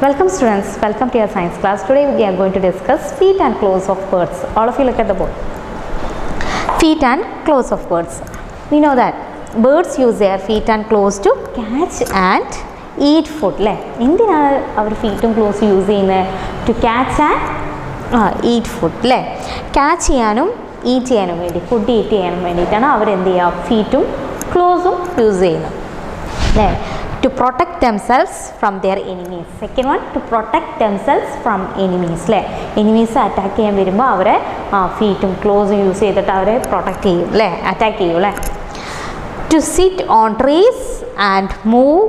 Welcome students, welcome to your science class. Today we are going to discuss feet and claws of birds. All of you look at the board. Feet and claws of birds. We know that birds use their feet and claws to catch and eat food. എന്തിനാണ് അവർ ഫീറ്റും ക്ലോസും use ചെയ്യുന്നത്? To catch and eat food അല്ലേ? Catch ചെയ്യാനും eat ചെയ്യാനും വേണ്ടി, food eat ചെയ്യാനും വേണ്ടിയിട്ടാണ് അവരെന്ത് ചെയ്യുക, ഫീറ്റും ക്ലോസും യൂസ് ചെയ്യുന്നത് അല്ലേ? To protect themselves from their enemies. Second one, to protect themselves from enemies. അല്ലേ? എനിമീസ് അറ്റാക്ക് ചെയ്യാൻ വരുമ്പോൾ അവരെ ഫീറ്റും ക്ലോസും യൂസ് ചെയ്തിട്ട് അവരെ പ്രൊട്ടക്റ്റ് ചെയ്യും അല്ലേ, അറ്റാക്ക് ചെയ്യും അല്ലേ? To sit on trees and move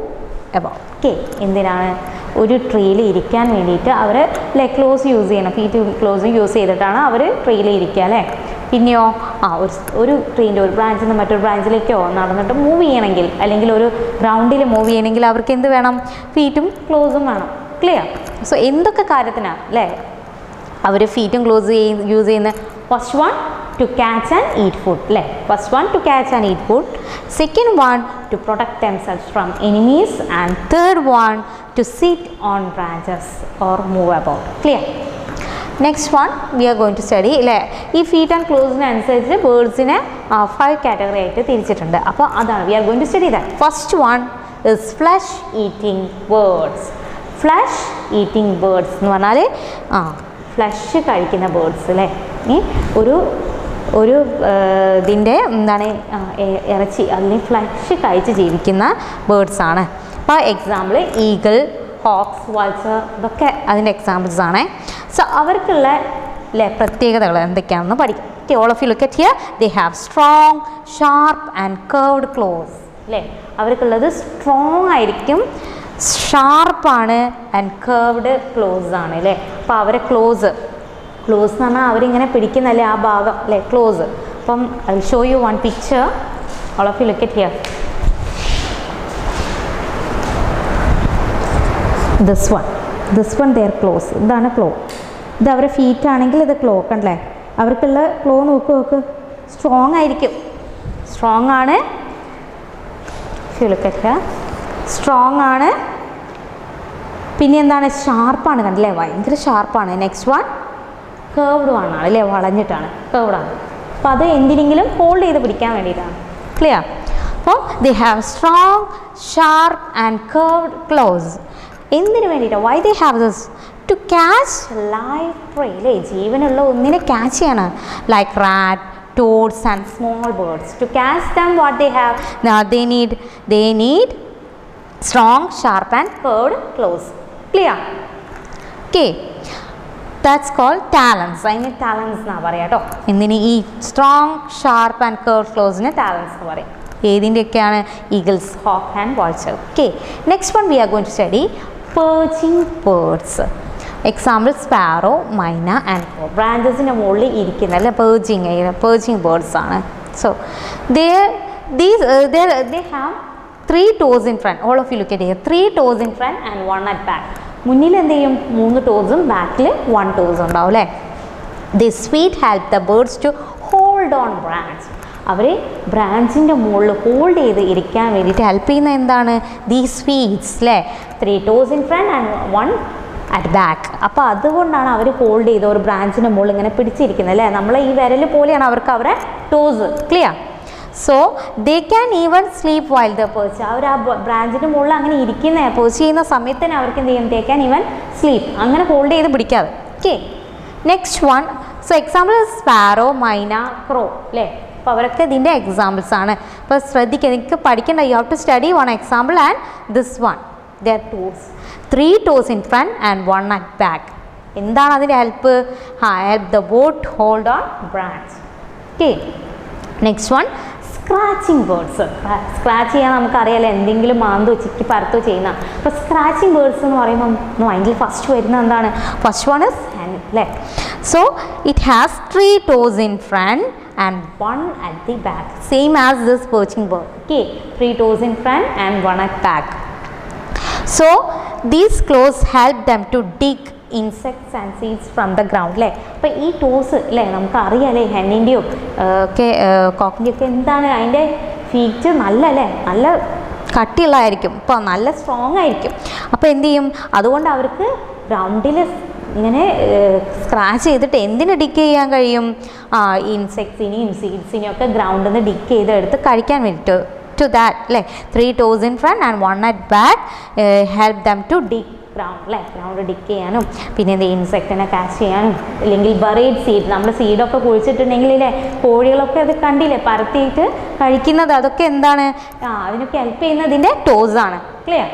about. Okay, എന്തിനാണ്? ഒരു ട്രീയിൽ ഇരിക്കാൻ വേണ്ടിയിട്ട് അവർ ക്ലോസ് യൂസ് ചെയ്യണം, ഫീറ്റും ക്ലോസും യൂസ് ചെയ്തിട്ടാണ് അവർ ട്രീയിൽ ഇരിക്കുക അല്ലേ? പിന്നെയോ ഒരു ട്രീൻ്റെ ഒരു ബ്രാഞ്ചിൽ നിന്ന് മറ്റൊരു ബ്രാഞ്ചിലേക്കോ നടന്നിട്ട് മൂവ് ചെയ്യണമെങ്കിൽ, അല്ലെങ്കിൽ ഒരു ഗ്രൗണ്ടിൽ മൂവ് ചെയ്യണമെങ്കിൽ അവർക്ക് എന്ത് വേണം? ഫീറ്റും ക്ലോസും വേണം. ക്ലിയർ? സോ എന്തൊക്കെ കാര്യത്തിനാണ് അല്ലേ അവർ ഫീറ്റും ക്ലോസ് യൂസ് ചെയ്യുന്നത്? First one, to catch and eat food അല്ലേ? First one, to catch and eat food. Second one, to protect themselves from enemies. And third one, to sit on branches or move about. Clear? Next one we are going to study അല്ലേ? ഈ feet and ക്ലോസിനനുസരിച്ച് ബേർഡ്സിനെ 5 category ആയിട്ട് തിരിച്ചിട്ടുണ്ട്. അപ്പോൾ അതാണ് we are going to study that. First one is flush eating birds. Flesh eating birds എന്ന് പറഞ്ഞാൽ ഫ്ലഷ് കഴിക്കുന്ന ബേർഡ്സ് അല്ലേ? ഒരു ഇതിൻ്റെ എന്താണ് ഇറച്ചി അല്ലെങ്കിൽ ഫ്ലഷ് കഴിച്ച് ജീവിക്കുന്ന ബേർഡ്സാണ്. അപ്പോൾ എക്സാമ്പിൾ ഈഗിൾ, ഹോക്സ്, വാൾച്ചർ, ഇതൊക്കെ അതിൻ്റെ എക്സാമ്പിൾസ് ആണ്. സോ അവർക്കുള്ള പ്രത്യേകതകൾ എന്തൊക്കെയാണെന്ന് പഠിക്കാം. Okay, all of you look at here. They have strong, sharp and curved close അല്ലേ? അവർക്കുള്ളത് സ്ട്രോങ് ആയിരിക്കും, ഷാർപ്പാണ് ആൻഡ് കർവ്ഡ് ക്ലോസ് ആണ് അല്ലേ? അപ്പോൾ അവരെ ക്ലോസ് എന്ന് പറഞ്ഞാൽ അവരിങ്ങനെ പിടിക്കുന്നല്ലേ ആ ഭാഗം അല്ലേ, ക്ലോസ്. അപ്പം I will show you one picture. All of you look at here. This one their claws. ഇതാണ് ക്ലോ. ഇത് അവരുടെ ഫീറ്റ് ആണെങ്കിൽ ഇത് ക്ലോ കണ്ടല്ലേ? അവർക്കുള്ള ക്ലോ നോക്ക്, സ്ട്രോങ് ആയിരിക്കും, സ്ട്രോങ് ആണ്. സ്ട്രോങ് ആണ്. പിന്നെ എന്താണ്? ഷാർപ്പാണ് കണ്ടല്ലേ? ഭയങ്കര ഷാർപ്പാണ്. നെക്സ്റ്റ് വൺ കേർവ്ഡ് ആണ് അല്ലേ? വളഞ്ഞിട്ടാണ്, കേർവ്ഡാണ്. അപ്പോൾ അത് എന്തിനെങ്കിലും ഹോൾഡ് ചെയ്ത് പിടിക്കാൻ വേണ്ടിയിട്ടാണ്. ക്ലിയർ? അപ്പോൾ they have strong, sharp and curved claws. എന്തിനു വേണ്ടിയിട്ടാണ്? Why they have this? To catch live prey അല്ലേ? ജീവനുള്ള ഒന്നിനെ ക്യാച്ച് ചെയ്യണം. Like rat, toads and small birds. To catch them what they have? they need strong, sharp and curved claws. Clear? Okay, that's called talons. അതിന് talons എന്നാ പറയാം കേട്ടോ. എന്തിന്? ഈ സ്ട്രോങ്, ഷാർപ്പ് ആൻഡ് കർവ്ഡ് ക്ലോസിന് talons എന്ന് പറയും. ഏതിൻ്റെയൊക്കെയാണ്? Eagles, hawk and vulture. Okay, next one we are going to study perching birds. Example sparrow, myna and crow. ബ്രാഞ്ചസിൻ്റെ മുകളിൽ ഇരിക്കുന്ന അല്ലെ perching ബേർഡ്സ് ആണ്. So they have 3 toes in front. All of you look at here. 3 toes in front and 1 at back. മുന്നിൽ എന്ത് ചെയ്യും? 3 ടോസും ബാക്കിൽ 1 toss ഉണ്ടാവും അല്ലേ? This feet help the birds to hold on branch. അവർ ബ്രാഞ്ചിൻ്റെ മുകളിൽ ഹോൾഡ് ചെയ്ത് ഇരിക്കാൻ വേണ്ടിയിട്ട് ഹെൽപ്പ് ചെയ്യുന്ന എന്താണ്? ദീസ് ഫീറ്റ്സ് അല്ലേ? 3 toes in front and 1 at back. അപ്പോൾ അതുകൊണ്ടാണ് അവർ ഹോൾഡ് ചെയ്ത് ഒരു ബ്രാഞ്ചിൻ്റെ മുകളിൽ ഇങ്ങനെ പിടിച്ചിരിക്കുന്നത് അല്ലേ? നമ്മളെ ഈ വിരൽ പോലെയാണ് അവർക്ക് അവരുടെ toes. Clear? So they can even sleep while the perch. അവർ ആ ബ്രാഞ്ചിൻ്റെ മുകളിൽ അങ്ങനെ ഇരിക്കുന്ന പെർച്ച് ചെയ്യുന്ന സമയത്ത് തന്നെ അവർക്ക് എന്ത് ചെയ്യും? ദേ ക്യാൻ ഈവൻ സ്ലീപ്പ്. അങ്ങനെ ഹോൾഡ് ചെയ്ത് പിടിക്കാതെ. Okay, next one. So example sparrow, മൈന, ക്രോ അല്ലേ? അപ്പോൾ അവരൊക്കെ ഇതിൻ്റെ എക്സാമ്പിൾസ് ആണ്. അപ്പോൾ ശ്രദ്ധിക്കുക, നിങ്ങൾക്ക് പഠിക്കേണ്ട. You have to study one example and this one. Their toes, 3 toes in front and 1 at back. എന്താണ് അതിൻ്റെ help? Help the boat hold on branch. Okay, next one scratching birds. Scratch ചെയ്യാൻ നമുക്കറിയാലോ, എന്തെങ്കിലും മാന്തോ ചിക്കി പരത്തോ ചെയ്യുന്ന. അപ്പോൾ സ്ക്രാച്ചിങ് ബേർഡ്സ് എന്ന് പറയുമ്പോൾ മൈൻഡിൽ ഫസ്റ്റ് വരുന്നത് എന്താണ്? ഫസ്റ്റ് വൺ ഇസ് hen അല്ലേ? So it has 3 toes in front and 1 at the back, same as this perching bird. Okay, 3 toes in front and 1 at back. So these claws help them to dig insects and seeds from the ground അല്ലേ? അപ്പോൾ ഈ toss അല്ലേ നമുക്കറിയാമല്ലേ, ഹെന്നിൻ്റെയോ ഒക്കെ കോക്കിൻ്റെയോ ഒക്കെ എന്താണ് അതിൻ്റെ feet നല്ല അല്ലേ, നല്ല കട്ടിയുള്ളതായിരിക്കും, ഇപ്പോൾ നല്ല സ്ട്രോങ് ആയിരിക്കും. അപ്പോൾ എന്ത് ചെയ്യും, അതുകൊണ്ട് അവർക്ക് ഗ്രൗണ്ടിൽ ഇങ്ങനെ സ്ക്രാച്ച് ചെയ്തിട്ട് എന്തിന് ഡിക്ക് ചെയ്യാൻ കഴിയും, ഇൻസെക്ട്സിനെയും സീഡ്സിനെയും ഒക്കെ ഗ്രൗണ്ടിൽ നിന്ന് ഡിക്ക് ചെയ്തെടുത്ത് കഴിക്കാൻ വേണ്ടിയിട്ട്. ടു ദാറ്റ് അല്ലേ 3 toes in front and 1 at back help them to dig ground അല്ലേ, ഗ്രൗണ്ട് ഡിക്ക് ചെയ്യാനും പിന്നെ എന്ത് ഇൻസെക്റ്റിനെ ക്യാച്ച് ചെയ്യാനും, അല്ലെങ്കിൽ ബറീഡ് സീഡ്, നമ്മൾ സീഡൊക്കെ കുഴിച്ചിട്ടുണ്ടെങ്കിൽ ഇല്ലേ കോഴികളൊക്കെ അത് കണ്ടില്ലേ പരത്തിയിട്ട് കഴിക്കുന്നത്, അതൊക്കെ എന്താണ്, അതിനൊക്കെ ഹെൽപ്പ് ചെയ്യുന്നതിൻ്റെ ടോസാണ്. Clear.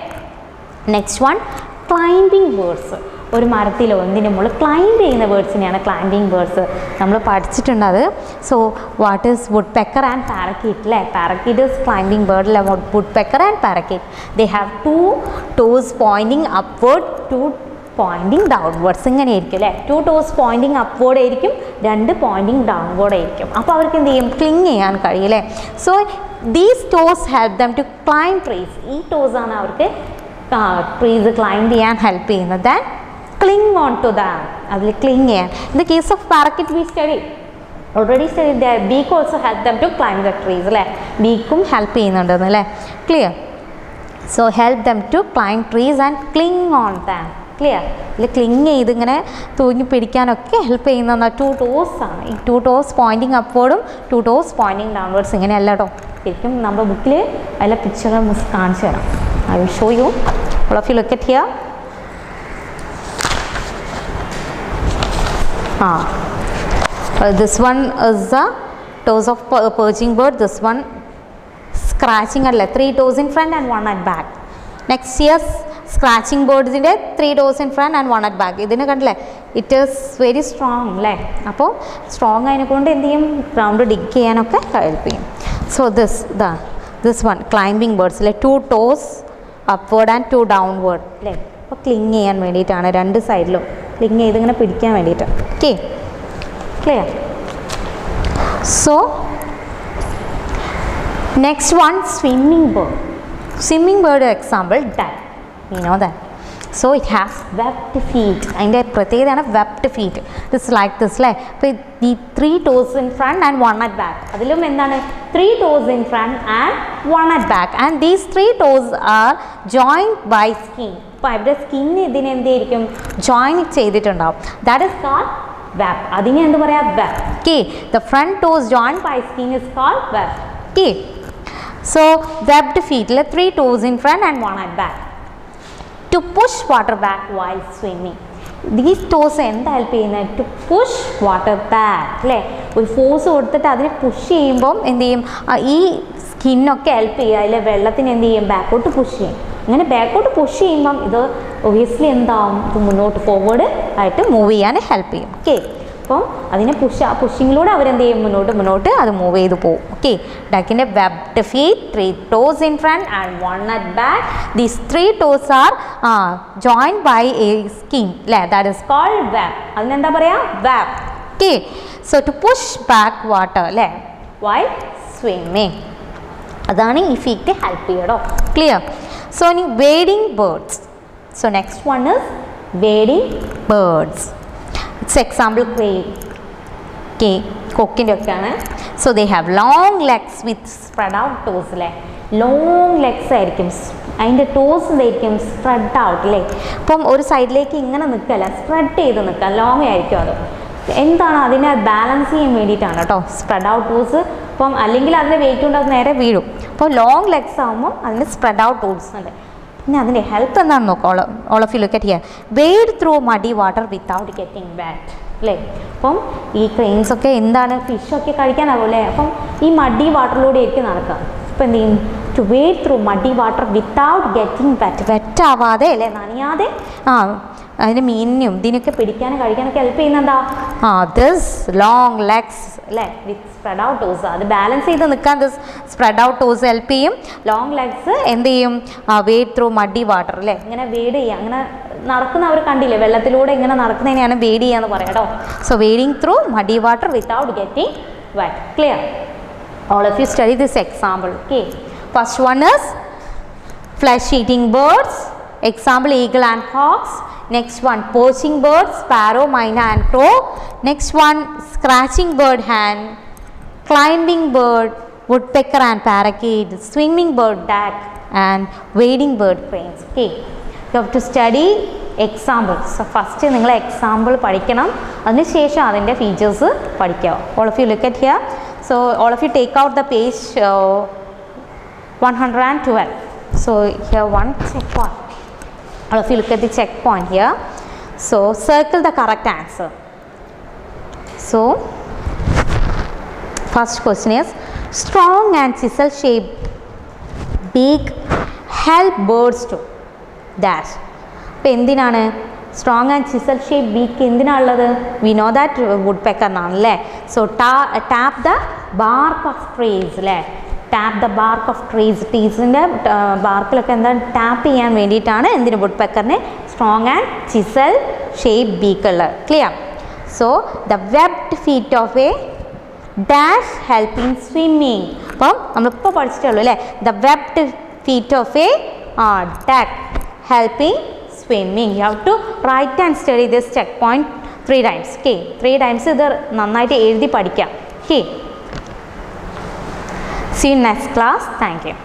Next one climbing birds. ഒരു മരത്തിലോ എന്തിൻ്റെ മുകളിൽ ക്ലൈംബ് ചെയ്യുന്ന ബേർഡ്സിനെയാണ് ക്ലൈംബിംഗ് ബേർഡ്സ്. നമ്മൾ പഠിച്ചിട്ടുണ്ട് അത്. So what is woodpecker and parakeet അല്ലേ, പാരക്കീറ്റ് ഈസ് ക്ലൈംബിംഗ് ബേർഡ് അല്ലേ, woodpecker and parakeet they have 2 toes pointing upward 2 pointing downwards. ഇങ്ങനെ ആയിരിക്കും അല്ലേ, 2 toes പോയിൻറ്റിങ് അപ്വേർഡ് ആയിരിക്കും, 2 പോയിൻറ്റിങ് ഡൗൺവേർഡ് ആയിരിക്കും. അപ്പോൾ അവർക്ക് എന്ത് ചെയ്യും, ക്ലിങ് ചെയ്യാൻ കഴിയും അല്ലേ. So these toes help them to climb trees. ഈ ടോസാണ് അവർക്ക് ട്രീസ് ക്ലൈംബ് ചെയ്യാൻ ഹെൽപ്പ് ചെയ്യുന്നത്. Then cling on to them, അതിൽ ക്ലിങ് ചെയ്യാൻ. In the case of parakeet we already studied their beak also help them to climb the trees അല്ലേ, ബീക്കും help ചെയ്യുന്നുണ്ടെന്ന് അല്ലേ. Clear. So help them to climb trees and cling on them. Clear. ഇതിൽ cling ചെയ്ത് ഇങ്ങനെ തൂങ്ങി പിടിക്കാനൊക്കെ help ചെയ്യുന്ന 2 toes ആണ്. ഈ 2 toes പോയിൻറ്റിങ് അപ്വേർഡും 2 toes പോയിൻറ്റിങ് ഡൗൺവേർഡ്സ് ഇങ്ങനെയല്ല കേട്ടോ. ശരിക്കും നമ്മുടെ ബുക്കിൽ അതിലെ പിക്ചർ മിസ് കാണിച്ചു തരാം. I will show you. All of you look at here. This one is the toes of perching bird. This one scratching at 3 toes in front and 1 at back. Next here scratching birds in 3 toes in front and 1 at back. ഇതിനെ കണ്ടില്ലേ, it is very strong അല്ലേ. അപ്പോൾ strong അതിനെക്കൊണ്ട് എന്ത് ചെയ്യും, ground dig ചെയ്യാനൊക്കെ help ചെയ്യും. So this one climbing birds അല്ലേ, 2 toes upward and 2 downward അല്ലേ. അപ്പോൾ ക്ലിങ് ചെയ്യാൻ വേണ്ടിയിട്ടാണ്, 2 സൈഡിലും ക്ലിങ് ചെയ്ത് ഇങ്ങനെ പിടിക്കാൻ വേണ്ടിയിട്ട്. Okay, clear. So next one swimming bird. Swimming bird example duck. You know that. So it has webbed feet. അതിൻ്റെ പ്രത്യേകതയാണ് webbed feet. This like this അല്ലേ. അപ്പോൾ ഈ 3 toes in front and 1 at back. അതിലും എന്താണ് 3 toes in front and 1 at back. And these 3 toes are joined by skin. അപ്പോൾ ഇവിടെ skin ഇതിനെ എന്തായിരിക്കും, ജോയിൻ ചെയ്തിട്ടുണ്ടാവും. That is called web. അതിനെ എന്ത് പറയാം, web. Okay. The front toes joined by skin is called web. Okay. So webbed feet, 3 toes in front and 1 at back. To push water back while swimming. These toes എന്താ help ചെയ്യുന്നത്, to push water back അല്ലേ. ഒരു force കൊടുത്തിട്ട് അതിനെ push ചെയ്യുമ്പം എന്ത് ചെയ്യും, ഈ സ്കിന്നൊക്കെ ഹെൽപ്പ് ചെയ്യുക, അതിലെ വെള്ളത്തിന് എന്ത് ചെയ്യും, ബാക്കോട്ട് പുഷ് ചെയ്യും. അങ്ങനെ ബാക്കോട്ട് പുഷ് ചെയ്യുമ്പം ഇത് ഒബിയസ്ലി എന്താവും, ഇത് മുന്നോട്ട് ഫോർവേഡ് ആയിട്ട് മൂവ് ചെയ്യാൻ ഹെൽപ്പ് ചെയ്യും. ഓക്കെ. അപ്പം അതിനെ പുഷിങ്ങിലൂടെ അവരെന്ത് ചെയ്യും, മുന്നോട്ട് അത് മൂവ് ചെയ്ത് പോകും. ഓക്കെ. ഡക്കിൻ്റെ webbed feet, 3 toes in front and 1 at back. These 3 toes are joined by a skin അല്ലേ, that is called web. അതിനെന്താ പറയുക, web. ഓക്കെ. So to push back water അല്ലേ while swimming. അതാണ് ഈ ഫീറ്റ് ഹെൽപ്പ് ചെയ്യട്ടോ. ക്ലിയർ. സോ ഇനി wading birds. So next one is wading birds. It's example crane. Okay, കൊക്കിൻ്റെ ഒക്കെയാണ്. So they have long legs with spread out toes അല്ലേ. Long legs ആയിരിക്കും, അതിൻ്റെ ടോസ് എന്തായിരിക്കും, സ്പ്രെഡ് ഔട്ട് അല്ലേ. അപ്പം ഒരു സൈഡിലേക്ക് ഇങ്ങനെ നിൽക്കല്ല, സ്പ്രെഡ് ചെയ്ത് നിൽക്കുക, ലോങ് ആയിരിക്കും. അത് എന്താണ്, അതിനെ ബാലൻസ് ചെയ്യാൻ വേണ്ടിയിട്ടാണ് കേട്ടോ സ്പ്രെഡ് ഔട്ട് ടോസ്. അപ്പം അല്ലെങ്കിൽ അതിൻ്റെ വെയിറ്റ് കൊണ്ട് അത് നേരെ വീഴും. അപ്പോൾ ലോങ് ലെഗ്സ് ആകുമ്പോൾ അതിന് സ്പ്രെഡ് ഔട്ട് ടോസ് ഉണ്ട്. പിന്നെ അതിൻ്റെ ഹെൽപ്പ് എന്താണെന്ന് നോക്കാം. All of you look at here. Word through muddy water without getting bat അല്ലേ. അപ്പം ഈ ക്രെയിൻസൊക്കെ എന്താണ്, ഫിഷൊക്കെ കഴിക്കാനാകും അല്ലേ. അപ്പം ഈ മഡി വാട്ടറിലൂടെ ആയിരിക്കും നടക്കുക. അപ്പോൾ എന്ത് ചെയ്യും, to wade through muddy water without getting wet, വെറ്റാവാതെ അല്ലേ, നനയാതെ അതിൻ്റെ മീനിനും ഇതിനൊക്കെ പിടിക്കാനും കഴിക്കാനൊക്കെ ഹെൽപ്പ് ചെയ്യുന്ന എന്താ, ദിസ് ലോങ് ലെഗ്സ് അല്ലേ വിത്ത് സ്പ്രെഡ് ഔട്ട് ടോസ്. അത് ബാലൻസ് ചെയ്ത് നിൽക്കാൻ this spread out toss help ചെയ്യും. ലോങ് ലെഗ്സ് എന്ത് ചെയ്യും, വേഡ് ത്രൂ മഡി വാട്ടർ അല്ലേ, ഇങ്ങനെ വേഡ് ചെയ്യുക. അങ്ങനെ നടക്കുന്നവർ കണ്ടില്ലേ, വെള്ളത്തിലൂടെ ഇങ്ങനെ നടക്കുന്നതിനെയാണ് വേഡ് ചെയ്യുക എന്ന് പറയാം കേട്ടോ. So wading through muddy water without getting wet. Clear. All of you study this example. Okay. First one is flesh eating birds. Example eagle and hawks. Next one poaching birds, sparrow, myna and crow. Next one scratching bird, hen, climbing bird, woodpecker and parakeet, swimming bird, duck, and wading bird brains. Okay, you have to study examples. So first നിങ്ങൾ example പഠിക്കണം, അതിനുശേഷം അതിൻ്റെ features പഠിക്കുക. All of you look at here. So all of you take out the page 112. So here one checkpoint. All of you look at the checkpoint here. So circle the correct answer. So first question is, strong and chisel shaped beak help birds to dash. ഇപ്പോൾ എന്തിനാണ് strong and chisel shape beak എന്തിനാണുള്ളത്? We know that wood പെക്കറിനാണല്ലേ. So tap the bark of trees അല്ലേ, tap the bark of trees, ട്രീസിൻ്റെ ബാർക്കിലൊക്കെ എന്താ tap ചെയ്യാൻ വേണ്ടിയിട്ടാണ് എന്തിന് വുഡ് പെക്കറിന് strong and chisel shape beak ഉള്ളത്. Clear? So the webbed feet of a dash help in swimming. അപ്പം നമ്മളിപ്പോൾ പഠിച്ചിട്ടുള്ളൂ അല്ലേ, the webbed feet of a duck help in swimming. You have to write and study this checkpoint 3 times. Okay, 3 times ഇത് നന്നായിട്ട് എഴുതി പഠിക്കാം. Okay, see you next class. Thank you.